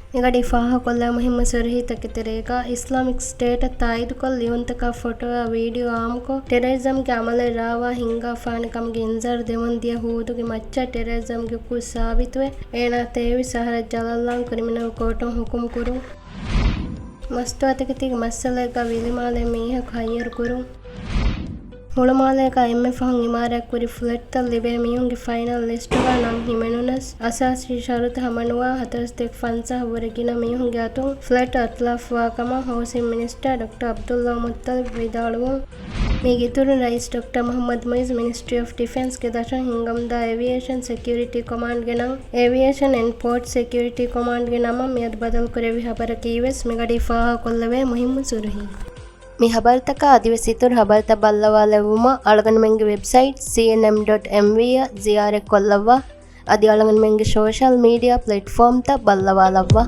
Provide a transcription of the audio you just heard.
ನಿಗಡಿ ಫಾಹ ಕೊಲ್ಲ ಮುಹಿಮ್ಮ ಸುರಹಿತಕ್ಕೆ ತೆರೆಗ Islamic state ತಾಯಿದು ಕೊಲ್ ಇವಂತಕ photo video ಆಮುಕೊ ಟೆರರಿಸಂಗೆ ಅಮಲೆ ರಾವ ಹಿಂಗಾ ಫಾನಿಕಮ್ಗೆ ಇಂಜರ್ ದೆಮಂದಿಯ ಹೂದುಗೆ ಮಚ್ಚ ಟೆರರಿಸಂಗೆ ಕು ಸಾಬಿತುವೆ ಏನಾ ತೇವಿ ಸಹರ ಜಲಲ್ಲಾಂ ಕ್ರಿಮಿನಲ್ ಕೋರ್ಟಂ ಹುಕುಂ ಕುರು ಮಸ್ತು ಅತಕತಿಗೆ ಮಸ್ಸಲೆಗ ವಿಲಿಮಾಲೆ ಮೀಹಕು ಹಯ್ಯರು ಕುರು ಹುಳಮಾಲೆಕ MF ಹಂ ಇಮಾರಕ್ ಕುರಿ ಫ್ಲೆಟ್ ಲಿಬೆ ಮಿಯುಂಗೆ ಫೈನಲ್ ಲಿಸ್ಟುಗ ನಂ ಹಿಮೆನುನಸ್ ಅಸಾಸಿ ಶರುತ ಹಮನುವಾ ಹತರಸ್ತೆಕ್ ಫನ್ಸಹ ವರಗಿನ ಮಿಯುಂಗೆ ಅತು ಫ್ಲೆಟ್ ಅತ್ಲಾಫ್ ವಾಕಮ housing minister doctor Abdulla Muththalib ವಿದಾಳುವು ಮೀಗಿತುರು ರೈಸ್ doctor Mohamed Muizzu ministry of defence ಗೆ ದಶ ಹಿಂಗಮ್ದ ಏವಿಯೇಷನ್ ಸೆಕ್ಯೂರಿಟಿ ಕಮಾಂಡ್ ಗೆ ನಂ aviation and port security command ಗೆ ನಮ ಮಿಯದ್ ಬದಲ್ ಕುರೆವಿ ಹಬರ ಕೀವೆಸ್ ಮಿಗಡಿ ಫಾಹ ಕೊಲ್ಲವೆ ಮುಹಿಮ್ಮು ಸುರಹಿ ಮಿ ಹಬರ್ತಕ ಅಧಿವಸಿತುರ್ ಹಬರ್ತ ಬಲ್ಲವಾಲೆವುಮ ಅಳಗನ ಮೆಂಗೆ ವೆಬ್ಸೈಟ್ cnm.mv ಜಿಯಾರೆ ಕೊಲ್ಲವ್ವ ಅದಿ ಅಳಗನ ಮೆಂಗೆ ಸೋಷಲ್ ಮೀಡಿಯಾ ಪ್ಲಾಟ್ಫಾರ್ಮ್ ತ ಬಲ್ಲವಾಲವ್ವ